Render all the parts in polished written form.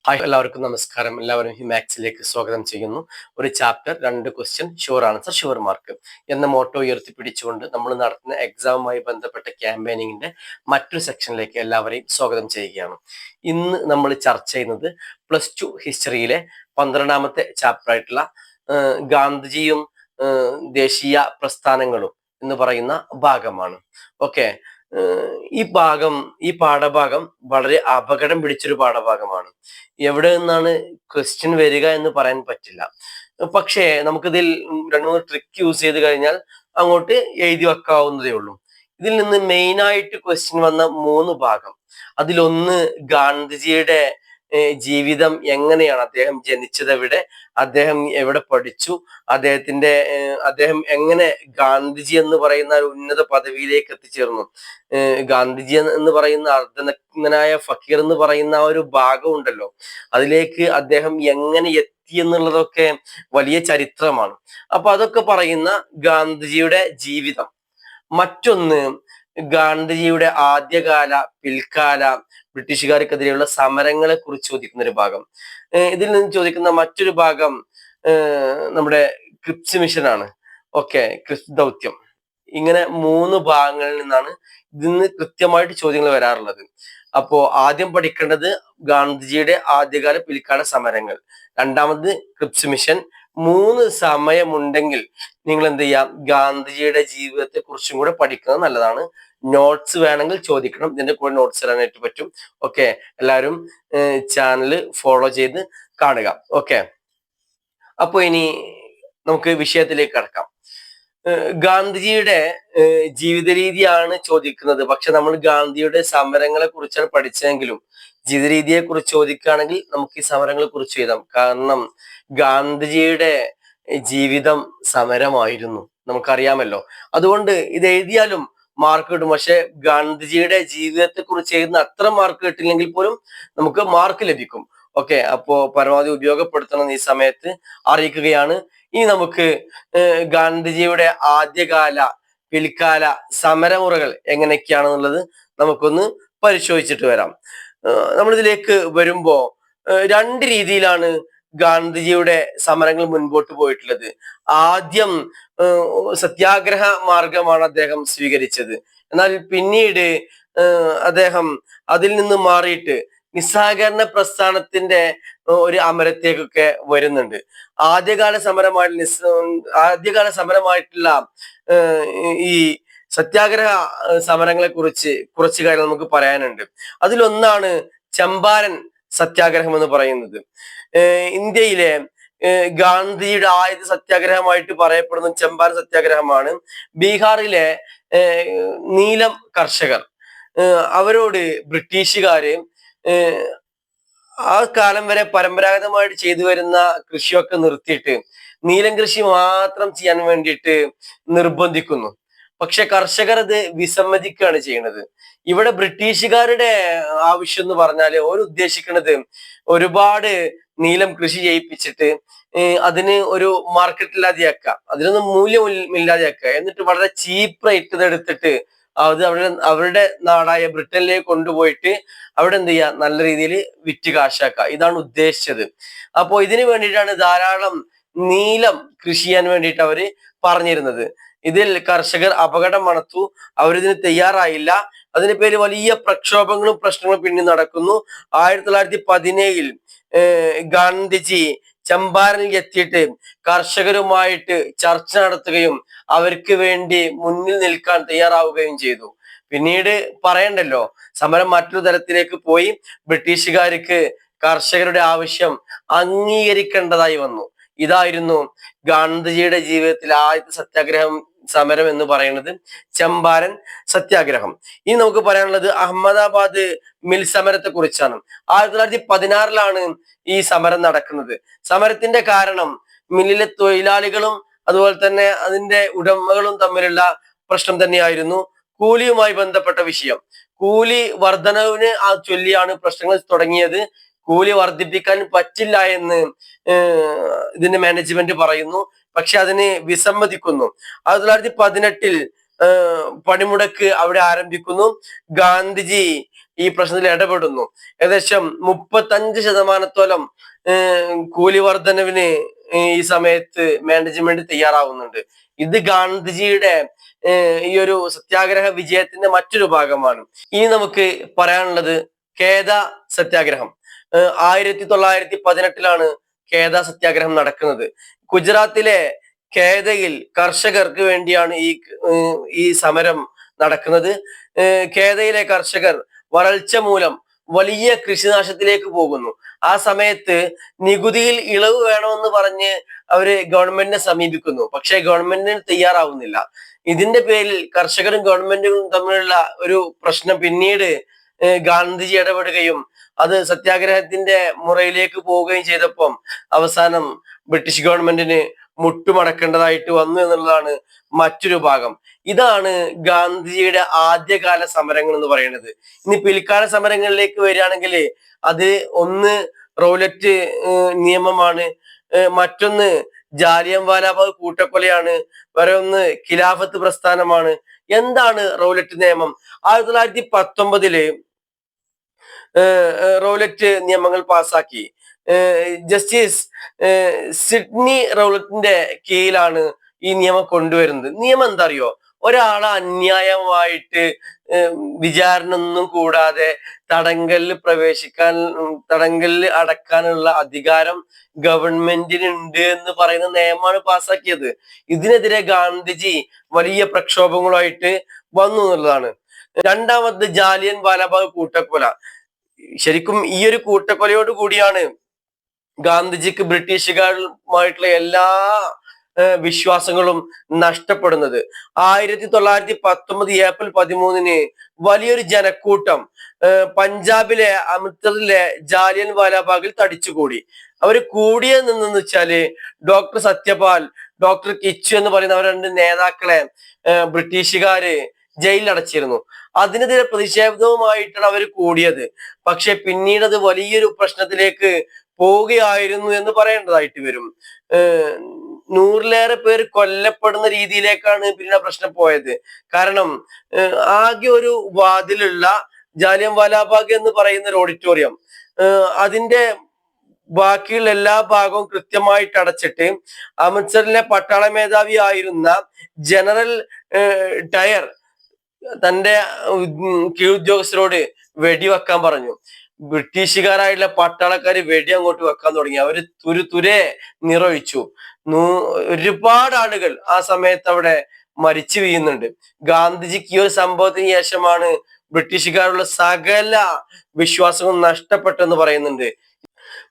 Hi, എല്ലാവർക്കും നമസ്കാരം. എല്ലാവരും ഹിമാക്സിലേക്ക് സ്വാഗതം ചെയ്യുന്നു. ഒരു chapter, 2 question, sure answer, sure mark എന്ന മോട്ടോ ഉയർത്തിപ്പിടിച്ചുകൊണ്ട് നമ്മൾ നടത്തുന്ന എക്സാമുമായി ബന്ധപ്പെട്ട ക്യാമ്പയിനിങ്ങിന്റെ മറ്റൊരു സെക്ഷനിലേക്ക് എല്ലാവരെയും സ്വാഗതം ചെയ്യുകയാണ്. ഇന്ന് നമ്മൾ ചർച്ച ചെയ്യുന്നത് +2 ഹിസ്റ്ററിയിലെ 12ാമത്തെ ചാപ്റ്റർ ആയിട്ടുള്ള ഗാന്ധിജിയും ദേശീയ പ്രസ്ഥാനങ്ങളും എന്ന് പറയുന്ന ഭാഗമാണ്. ഓക്കെ, ഈ പാഠഭാഗം വളരെ അപകടം പിടിച്ചൊരു പാഠഭാഗമാണ്. എവിടെ നിന്നാണ് ക്വസ്റ്റ്യൻ വരിക എന്ന് പറയാൻ പറ്റില്ല. പക്ഷേ നമുക്കിതിൽ 2-3 ട്രിക്ക് യൂസ് ചെയ്ത് കഴിഞ്ഞാൽ അങ്ങോട്ട് എഴുതി വെക്കാവുന്നതേ ഉള്ളൂ. ഇതിൽ നിന്ന് മെയിൻ ആയിട്ട് ക്വസ്റ്റ്യൻ വന്ന 3 ഭാഗം, അതിലൊന്ന് ഗാന്ധിജിയുടെ ജീവിതം എങ്ങനെയാണ്, അദ്ദേഹം ജനിച്ചത് എവിടെ, അദ്ദേഹം എവിടെ പഠിച്ചു, അദ്ദേഹം എങ്ങനെ ഗാന്ധിജി എന്ന് പറയുന്ന ഒരു ഉന്നത പദവിയിലേക്ക് എത്തിച്ചേർന്നു, ഗാന്ധിജി എന്ന് പറയുന്ന അർദ്ധനഗ്നനായ ഫക്കീർ എന്ന് പറയുന്ന ആ ഒരു ഭാഗം ഉണ്ടല്ലോ, അതിലേക്ക് അദ്ദേഹം എങ്ങനെ എത്തി എന്നുള്ളതൊക്കെ വലിയ ചരിത്രമാണ്. അപ്പൊ അതൊക്കെ പറയുന്ന ഗാന്ധിജിയുടെ ജീവിതം. മറ്റൊന്ന് ഗാന്ധിജിയുടെ ആദ്യകാല, പിൽക്കാല ബ്രിട്ടീഷുകാർക്കെതിരെയുള്ള സമരങ്ങളെ കുറിച്ച് ചോദിക്കുന്ന ഒരു ഭാഗം. ഇതിൽ നിന്ന് ചോദിക്കുന്ന മറ്റൊരു ഭാഗം നമ്മുടെ ക്രിപ്സ് മിഷനാണ്. ഓക്കെ, ക്രിപ്സ് ദൗത്യം. ഇങ്ങനെ 3 ഭാഗങ്ങളിൽ നിന്നാണ് ഇതിന്ന് കൃത്യമായിട്ട് ചോദ്യങ്ങൾ വരാറുള്ളത്. അപ്പോ ആദ്യം പഠിക്കേണ്ടത് ഗാന്ധിജിയുടെ ആദ്യകാല, പിൽക്കാല സമരങ്ങൾ. രണ്ടാമത് ക്രിപ്സ് മിഷൻ. 3 സമയമുണ്ടെങ്കിൽ നിങ്ങൾ എന്ത് ചെയ്യാം, ഗാന്ധിജിയുടെ ജീവിതത്തെ കുറിച്ചും കൂടെ പഠിക്കുന്നത് നല്ലതാണ്. നോട്ട്സ് വേണമെങ്കിൽ ചോദിക്കണം, ഇതിന്റെ കൂടെ നോട്ട്സ് തരാനായിട്ട് പറ്റും. ഓക്കെ, എല്ലാവരും ചാനൽ ഫോളോ ചെയ്ത് കാണുക. ഓക്കെ, അപ്പൊ ഇനി നമുക്ക് വിഷയത്തിലേക്ക് കടക്കാം. ഗാന്ധിജിയുടെ ജീവിത രീതിയാണ് ചോദിക്കുന്നത്. പക്ഷെ നമ്മൾ ഗാന്ധിയുടെ സമരങ്ങളെ കുറിച്ചാണ് പഠിച്ചതെങ്കിലും ജീവിത രീതിയെ കുറിച്ച് ചോദിക്കുകയാണെങ്കിൽ നമുക്ക് ഈ സമരങ്ങളെ കുറിച്ച് എഴുതാം. കാരണം ഗാന്ധിജിയുടെ ജീവിതം സമരമായിരുന്നു, നമുക്കറിയാമല്ലോ. അതുകൊണ്ട് ഇത് എഴുതിയാലും മാർക്ക് കിട്ടും. പക്ഷെ ഗാന്ധിജിയുടെ ജീവിതത്തെ കുറിച്ച് എഴുതുന്ന അത്ര മാർക്ക് കിട്ടില്ലെങ്കിൽ പോലും നമുക്ക് മാർക്ക് ലഭിക്കും. ഓക്കെ, അപ്പോ പരമാവധി ഉപയോഗപ്പെടുത്തണം ഈ സമയത്ത് അറിയിക്കുകയാണ്. ഇനി നമുക്ക് ഗാന്ധിജിയുടെ ആദ്യകാല, പിൽക്കാല സമരമുറകൾ എങ്ങനെയൊക്കെയാണെന്നുള്ളത് നമുക്കൊന്ന് പരിശോധിച്ചിട്ട് വരാം. നമ്മളിതിലേക്ക് വരുമ്പോ 2 രീതിയിലാണ് ഗാന്ധിജിയുടെ സമരങ്ങൾ മുൻപോട്ട് പോയിട്ടുള്ളത്. ആദ്യം സത്യാഗ്രഹ മാർഗമാണ് അദ്ദേഹം സ്വീകരിച്ചത്. എന്നാൽ പിന്നീട് അദ്ദേഹം അതിൽ നിന്ന് മാറിയിട്ട് നിസ്സഹകരണ പ്രസ്ഥാനത്തിന്റെ ഒരു അമരത്തേക്കൊക്കെ വരുന്നുണ്ട്. ആദ്യകാല സമരമായിട്ടുള്ള ഈ സത്യാഗ്രഹ സമരങ്ങളെ കുറിച്ച് കുറച്ച് കാര്യം നമുക്ക് പറയാനുണ്ട്. അതിലൊന്നാണ് ചമ്പാരൻ സത്യാഗ്രഹം എന്ന് പറയുന്നത്. ഇന്ത്യയിലെ ഗാന്ധിജിയുടെ ആദ്യ സത്യാഗ്രഹമായിട്ട് പറയപ്പെടുന്ന ചമ്പാരൻ സത്യാഗ്രഹമാണ്. ബീഹാറിലെ നീലം കർഷകർ, അവരോട് ബ്രിട്ടീഷുകാര് ആ കാലം വരെ പരമ്പരാഗതമായിട്ട് ചെയ്തു വരുന്ന കൃഷിയൊക്കെ നിർത്തിയിട്ട് നീലം കൃഷി മാത്രം ചെയ്യാൻ വേണ്ടിയിട്ട് നിർബന്ധിക്കുന്നു. പക്ഷെ കർഷകർ അത് വിസമ്മതിക്കുകയാണ് ചെയ്യുന്നത്. ഇവിടെ ബ്രിട്ടീഷുകാരുടെ ആവശ്യം എന്ന് പറഞ്ഞാല് അവർ ഉദ്ദേശിക്കുന്നത് ഒരുപാട് നീലം കൃഷി ചെയ്യിപ്പിച്ചിട്ട് അതിന് ഒരു മാർക്കറ്റ് ഇല്ലാതെയാക്കുക, അതിനൊന്നും മൂല്യമില്ലാതെയാക്കുക, എന്നിട്ട് വളരെ ചീപ്പ് റേറ്റ് എടുത്തിട്ട് അത് അവരുടെ നാടായ ബ്രിട്ടനിലേക്ക് കൊണ്ടുപോയിട്ട് അവിടെ എന്ത് ചെയ്യുക, നല്ല രീതിയിൽ വിറ്റ് കാശാക്കുക. ഇതാണ് ഉദ്ദേശിച്ചത്. അപ്പോ ഇതിനു വേണ്ടിയിട്ടാണ് ധാരാളം നീലം കൃഷി ചെയ്യാൻ വേണ്ടിയിട്ട് അവര് പറഞ്ഞിരുന്നത്. ഇതിൽ കർഷകർ അപകടം മണത്തു, അവരിതിന് തയ്യാറായില്ല. അതിന് പേര് വലിയ പ്രക്ഷോഭങ്ങളും പ്രശ്നങ്ങളും പിന്നെ നടക്കുന്നു. 1917 ഗാന്ധിജി ചമ്പാരനിൽ എത്തിയിട്ട് കർഷകരുമായിട്ട് ചർച്ച നടത്തുകയും അവർക്ക് വേണ്ടി മുന്നിൽ നിൽക്കാൻ തയ്യാറാവുകയും ചെയ്തു. പിന്നീട് പറയണ്ടല്ലോ, സമരം മറ്റൊരു തലത്തിലേക്ക് പോയി. ബ്രിട്ടീഷുകാർക്ക് കർഷകരുടെ ആവശ്യം അംഗീകരിക്കേണ്ടതായി വന്നു. ഇതായിരുന്നു ഗാന്ധിജിയുടെ ജീവിതത്തിൽ ആദ്യത്തെ സമരം എന്ന് പറയുന്നത്, ചമ്പാരൻ സത്യാഗ്രഹം. ഇനി നമുക്ക് പറയാനുള്ളത് അഹമ്മദാബാദ് മിൽ സമരത്തെ കുറിച്ചാണ്. 1916 ഈ സമരം നടക്കുന്നത്. സമരത്തിന്റെ കാരണം മില്ലിലെ തൊഴിലാളികളും അതുപോലെ തന്നെ അതിന്റെ ഉടമകളും തമ്മിലുള്ള പ്രശ്നം തന്നെയായിരുന്നു. കൂലിയുമായി ബന്ധപ്പെട്ട വിഷയം. കൂലി വർധനവിന് ചൊല്ലിയാണ് പ്രശ്നങ്ങൾ തുടങ്ങിയത്. കൂലി വർദ്ധിപ്പിക്കാൻ പറ്റില്ല എന്ന് ഇതിന്റെ മാനേജ്മെന്റ് പറയുന്നു. പക്ഷെ അതിന് വിസമ്മതിക്കുന്നു. 1918 പണിമുടക്ക് അവിടെ ആരംഭിക്കുന്നു. ഗാന്ധിജി ഈ പ്രശ്നത്തിൽ ഇടപെടുന്നു. ഏകദേശം 35% കൂലി വർധനവിന് ഈ സമയത്ത് മാനേജ്മെന്റ് തയ്യാറാവുന്നുണ്ട്. ഇത് ഗാന്ധിജിയുടെ ഈ ഒരു സത്യാഗ്രഹ വിജയത്തിന്റെ മറ്റൊരു ഭാഗമാണ്. ഇനി നമുക്ക് പറയാനുള്ളത് കേദ സത്യാഗ്രഹം. 1918 കേദ സത്യാഗ്രഹം നടക്കുന്നത്. ഗുജറാത്തിലെ കേദയിൽ കർഷകർക്ക് വേണ്ടിയാണ് ഈ സമരം നടക്കുന്നത്. കേദയിലെ കർഷകർ വരൾച്ച മൂലം വലിയ കൃഷിനാശത്തിലേക്ക് പോകുന്നു. ആ സമയത്ത് നികുതിയിൽ ഇളവ് വേണമെന്ന് പറഞ്ഞ് അവര് ഗവൺമെന്റിനെ സമീപിക്കുന്നു. പക്ഷെ ഗവൺമെന്റിന് തയ്യാറാവുന്നില്ല. ഇതിന്റെ പേരിൽ കർഷകരും ഗവൺമെന്റും തമ്മിലുള്ള ഒരു പ്രശ്നം പിന്നീട് ഗാന്ധിജി ഇടപെടുകയും അത് സത്യാഗ്രഹത്തിന്റെ മുറയിലേക്ക് പോവുകയും ചെയ്തപ്പം അവസാനം ബ്രിട്ടീഷ് ഗവൺമെന്റിന് മുട്ടുമടക്കേണ്ടതായിട്ട് വന്നു എന്നുള്ളതാണ് മറ്റൊരു ഭാഗം. ഇതാണ് ഗാന്ധിജിയുടെ ആദ്യകാല സമരങ്ങൾ എന്ന് പറയുന്നത്. ഇനി പിൽക്കാല സമരങ്ങളിലേക്ക് വരികയാണെങ്കിൽ അത് ഒന്ന് റൗലറ്റ് നിയമമാണ്, മറ്റൊന്ന് ജാലിയൻ വാലാബാഗ് കൂട്ടക്കൊലയാണ്, വേറെ ഒന്ന് ഖിലാഫത്ത് പ്രസ്ഥാനമാണ്. എന്താണ് റൗലറ്റ് നിയമം? 1919 റൗലറ്റ് നിയമങ്ങൾ പാസാക്കി. ജസ്റ്റിസ് സിഡ്നി റൗലറ്റിന്റെ കീഴിലാണ് ഈ നിയമം കൊണ്ടുവരുന്നത്. നിയമം എന്താ അറിയോ? ഒരാളെ അന്യായമായിട്ട് വിചാരണ ഒന്നും കൂടാതെ തടങ്കലിൽ അടക്കാനുള്ള അധികാരം ഗവൺമെന്റിനുണ്ട് എന്ന് പറയുന്ന നിയമമാണ് പാസാക്കിയത്. ഇതിനെതിരെ ഗാന്ധിജി വലിയ പ്രക്ഷോഭങ്ങളുമായിട്ട് വന്നു എന്നുള്ളതാണ്. രണ്ടാമത് ജാലിയൻ വാലാബാഗ് കൂട്ടക്കൊല. ശരിക്കും ഈ ഒരു കൂട്ടക്കൊലയോട് കൂടിയാണ് ഗാന്ധിജിക്ക് ബ്രിട്ടീഷുകാരുമായിട്ടുള്ള എല്ലാ വിശ്വാസങ്ങളും നഷ്ടപ്പെടുന്നത്. 1919 ഏപ്രിൽ 13 വലിയൊരു ജനക്കൂട്ടം പഞ്ചാബിലെ അമൃത്സറിലെ ജാലിയൻ വാലാബാഗിൽ തടിച്ചുകൂടി. അവര് കൂടിയത് നിന്നെന്ന് വെച്ചാല് ഡോക്ടർ സത്യപാൽ, ഡോക്ടർ കിച്ചു എന്ന് പറയുന്ന അവർ രണ്ട് നേതാക്കളെ ബ്രിട്ടീഷുകാര് ജയിലിൽ അടച്ചിരുന്നു. അതിനെതിരെ പ്രതിഷേധവുമായിട്ടാണ് അവർ കൂടിയത്. പക്ഷെ പിന്നീട് അത് വലിയൊരു പ്രശ്നത്തിലേക്ക് പോവുകയായിരുന്നു എന്ന് പറയേണ്ടതായിട്ട് വരും. 100-ലേറെ പേർ കൊല്ലപ്പെടുന്ന രീതിയിലേക്കാണ് പിന്നീട് പ്രശ്നം പോയത്. കാരണം ആകെ ഒരു വാതിലുള്ള ജാലിയൻ വാലാബാഗ് എന്ന് പറയുന്ന ഒരു ഓഡിറ്റോറിയം, അതിന്റെ ബാക്കിയുള്ള എല്ലാ ഭാഗവും കൃത്യമായിട്ട് അടച്ചിട്ട് അമൃത്സറിലെ പട്ടാള മേധാവി ആയിരുന്ന ജനറൽ ഡയർ തന്റെ കീഴുദ്യോഗസ്ഥരോട് വെടിവെക്കാൻ പറഞ്ഞു. ബ്രിട്ടീഷുകാരായിട്ടുള്ള പട്ടാളക്കാര് വെടി അങ്ങോട്ട് വെക്കാൻ തുടങ്ങി. അവര് തുരെ നിറയൊഴിച്ചു. ഒരുപാട് ആളുകൾ ആ സമയത്ത് അവിടെ മരിച്ചു വീഴുന്നുണ്ട്. ഗാന്ധിജിക്ക് ഈ ഒരു സംഭവത്തിന് ശേഷമാണ് ബ്രിട്ടീഷുകാരുള്ള സകല വിശ്വാസവും നഷ്ടപ്പെട്ടെന്ന് പറയുന്നുണ്ട്.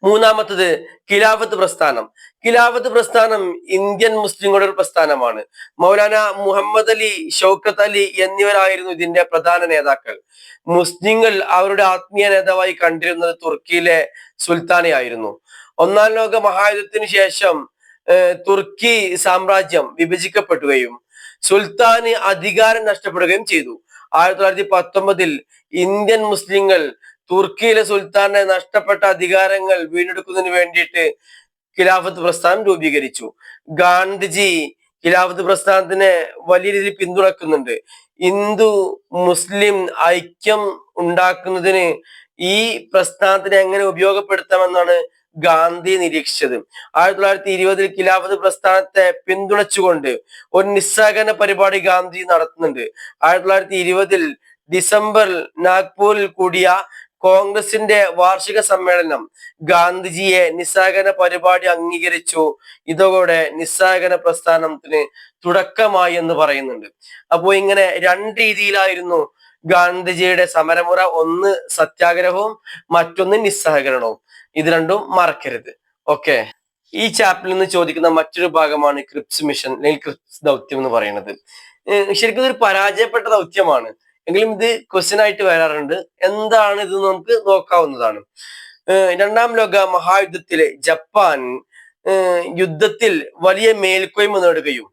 മൂന്നാമത്തത് ഖിലാഫത്ത് പ്രസ്ഥാനം. ഖിലാഫത്ത് പ്രസ്ഥാനം ഇന്ത്യൻ മുസ്ലിങ്ങളുടെ ഒരു പ്രസ്ഥാനമാണ്. മൗലാന മുഹമ്മദ് അലി, ഷൗക്കത്ത് അലി എന്നിവരായിരുന്നു ഇതിന്റെ പ്രധാന നേതാക്കൾ. മുസ്ലിങ്ങൾ അവരുടെ ആത്മീയ നേതാവായി കണ്ടിരുന്നത് തുർക്കിയിലെ സുൽത്താനെ ആയിരുന്നു. ഒന്നാം ലോക മഹായുദ്ധത്തിന് ശേഷം തുർക്കി സാമ്രാജ്യം വിഭജിക്കപ്പെടുകയും സുൽത്താന് അധികാരം നഷ്ടപ്പെടുകയും ചെയ്തു. 1919 ഇന്ത്യൻ മുസ്ലിങ്ങൾ തുർക്കിയിലെ സുൽത്താന്റെ നഷ്ടപ്പെട്ട അധികാരങ്ങൾ വീണ്ടെടുക്കുന്നതിന് വേണ്ടിയിട്ട് ഖിലാഫത്ത് പ്രസ്ഥാനം രൂപീകരിച്ചു. ഗാന്ധിജി ഖിലാഫത്ത് പ്രസ്ഥാനത്തിനെ വലിയ രീതിയിൽ പിന്തുണക്കുന്നുണ്ട്. ഹിന്ദു മുസ്ലിം ഐക്യം ഉണ്ടാക്കുന്നതിന് ഈ പ്രസ്ഥാനത്തിനെ എങ്ങനെ ഉപയോഗപ്പെടുത്താമെന്നാണ് ഗാന്ധി നിരീക്ഷിച്ചത്. 1920 ഖിലാഫത്ത് പ്രസ്ഥാനത്തെ പിന്തുണച്ചുകൊണ്ട് ഒരു നിസ്സഹകരണ പരിപാടി ഗാന്ധി നടത്തുന്നുണ്ട്. 1920 ഡിസംബറിൽ നാഗ്പൂരിൽ കൂടിയ കോൺഗ്രസിന്റെ വാർഷിക സമ്മേളനം ഗാന്ധിജിയെ നിസ്സഹകരണ പരിപാടി അംഗീകരിച്ചു. ഇതോടെ നിസ്സഹകരണ പ്രസ്ഥാനത്തിന് തുടക്കമായി എന്ന് പറയുന്നുണ്ട്. അപ്പോൾ ഇങ്ങനെ രണ്ട് രീതിയിലായിരുന്നു ഗാന്ധിജിയുടെ സമരമുറ. ഒന്ന് സത്യാഗ്രഹവും മറ്റൊന്ന് നിസ്സഹകരണവും. ഇത് രണ്ടും മറക്കരുത്. ഓക്കെ, ഈ ചാപ്റ്ററിൽ നിന്ന് ചോദിക്കുന്ന മറ്റൊരു ഭാഗമാണ് ക്രിപ്സ് മിഷൻ അല്ലെങ്കിൽ ക്രിപ്സ് ദൗത്യം എന്ന് പറയുന്നത്. ശരിക്കും ഇതൊരു പരാജയപ്പെട്ട ദൗത്യമാണ്, എങ്കിലും ഇത് ക്വസ്റ്റ്യൻ ആയിട്ട് വരാറുണ്ട്. എന്താണ് ഇത് നമുക്ക് നോക്കാവുന്നതാണ്. രണ്ടാം ലോക മഹായുദ്ധത്തിലെ ജപ്പാൻ യുദ്ധത്തിൽ വലിയ മേൽക്കോയ്മ നേടുകയും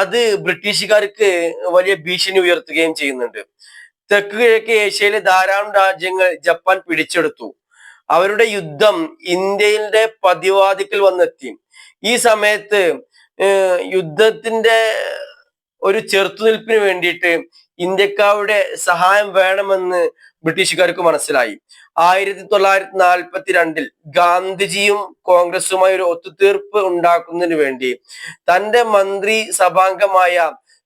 അത് ബ്രിട്ടീഷുകാർക്ക് വലിയ ഭീഷണി ഉയർത്തുകയും ചെയ്യുന്നുണ്ട്. തെക്ക് കിഴക്ക് ഏഷ്യയിലെ ധാരാളം രാജ്യങ്ങൾ ജപ്പാൻ പിടിച്ചെടുത്തു. അവരുടെ യുദ്ധം ഇന്ത്യയുടെ പതിവാദിക്കൽ വന്നെത്തി. ഈ സമയത്ത് യുദ്ധത്തിന്റെ ഒരു ചെറുത്തുനിൽപ്പിന് വേണ്ടിയിട്ട് ഇന്ത്യക്കാരുടെ സഹായം വേണമെന്ന് ബ്രിട്ടീഷുകാർക്ക് മനസ്സിലായി. 1942 ഗാന്ധിജിയും കോൺഗ്രസുമായി ഒരു ഒത്തുതീർപ്പ് ഉണ്ടാക്കുന്നതിന് വേണ്ടി തന്റെ മന്ത്രി സഭാംഗമായ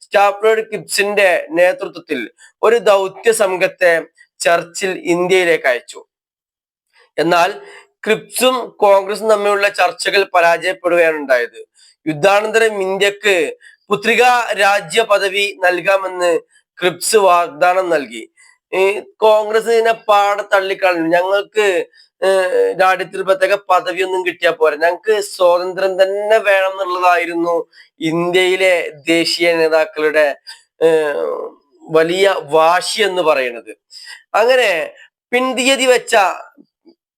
സ്റ്റാഫ്ലോർഡ് ക്രിപ്സിന്റെ നേതൃത്വത്തിൽ ഒരു ദൗത്യ സംഘത്തെ ചർച്ചിൽ ഇന്ത്യയിലേക്ക് അയച്ചു. എന്നാൽ ക്രിപ്സും കോൺഗ്രസും തമ്മിലുള്ള ചർച്ചകൾ പരാജയപ്പെടുകയാണ് ഉണ്ടായത്. യുദ്ധാനന്തരം ഇന്ത്യക്ക് പുത്രിക രാജ്യ പദവി നൽകാമെന്ന് ക്രിപ്സ് വാഗ്ദാനം നൽകി. കോൺഗ്രസ് ഇതിനെ പാടെ തള്ളിക്കളഞ്ഞു. ഞങ്ങൾക്ക് രാജ്യത്തിൽ പ്രത്യേക പദവിയൊന്നും കിട്ടിയാൽ പോരാ, ഞങ്ങൾക്ക് സ്വാതന്ത്ര്യം തന്നെ വേണം എന്നുള്ളതായിരുന്നു ഇന്ത്യയിലെ ദേശീയ നേതാക്കളുടെ വലിയ വാശി എന്ന് പറയുന്നത്. അങ്ങനെ പിൻതീയതി വെച്ച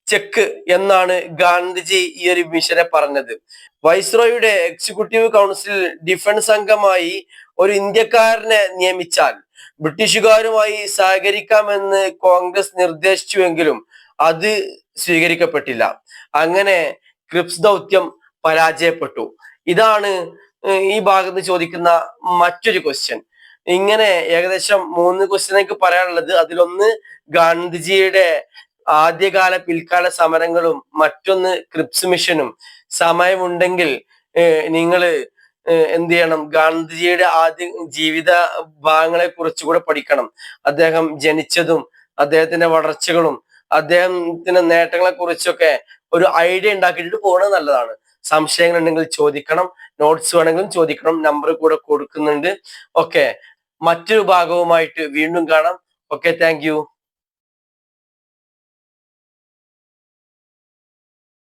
ചെക്ക് എന്നാണ് ഗാന്ധിജി ഈ ഒരു മിഷനെ പറഞ്ഞത്. വൈസ്രോയുടെ എക്സിക്യൂട്ടീവ് കൗൺസിൽ ഡിഫൻസ് അംഗമായി ഒരു ഇന്ത്യക്കാരനെ നിയമിച്ചാൽ ബ്രിട്ടീഷുകാരുമായി സഹകരിക്കാമെന്ന് കോൺഗ്രസ് നിർദ്ദേശിച്ചുവെങ്കിലും അത് സ്വീകരിക്കപ്പെട്ടില്ല. അങ്ങനെ ക്രിപ്സ് ദൗത്യം പരാജയപ്പെട്ടു. ഇതാണ് ഈ ഭാഗത്ത് ചോദിക്കുന്ന മറ്റൊരു ക്വസ്റ്റ്യൻ. ഇങ്ങനെ ഏകദേശം 3 ക്വസ്റ്റ്യൻ എനിക്ക് പറയാനുള്ളത്. അതിലൊന്ന് ഗാന്ധിജിയുടെ ആദ്യകാല പിൽക്കാല സമരങ്ങളും മറ്റൊന്ന് ക്രിപ്സ് മിഷനും. സമയമുണ്ടെങ്കിൽ നിങ്ങൾ എന്ത് ചെയ്യണം, ഗാന്ധിജിയുടെ ആദ്യ ജീവിത ഭാഗങ്ങളെ കുറിച്ചുകൂടെ പഠിക്കണം. അദ്ദേഹം ജനിച്ചതും അദ്ദേഹത്തിന്റെ വളർച്ചകളും അദ്ദേഹത്തിന്റെ നേട്ടങ്ങളെ കുറിച്ചൊക്കെ ഒരു ഐഡിയ ഉണ്ടാക്കിയിട്ട് പോകുന്നത് നല്ലതാണ്. സംശയങ്ങൾ ഉണ്ടെങ്കിൽ ചോദിക്കണം, നോട്ട്സ് വേണമെങ്കിലും ചോദിക്കണം, നമ്പർ കൂടെ കൊടുക്കുന്നുണ്ട്. ഓക്കെ, മറ്റൊരു ഭാഗവുമായിട്ട് വീണ്ടും കാണാം. Okay, thank you.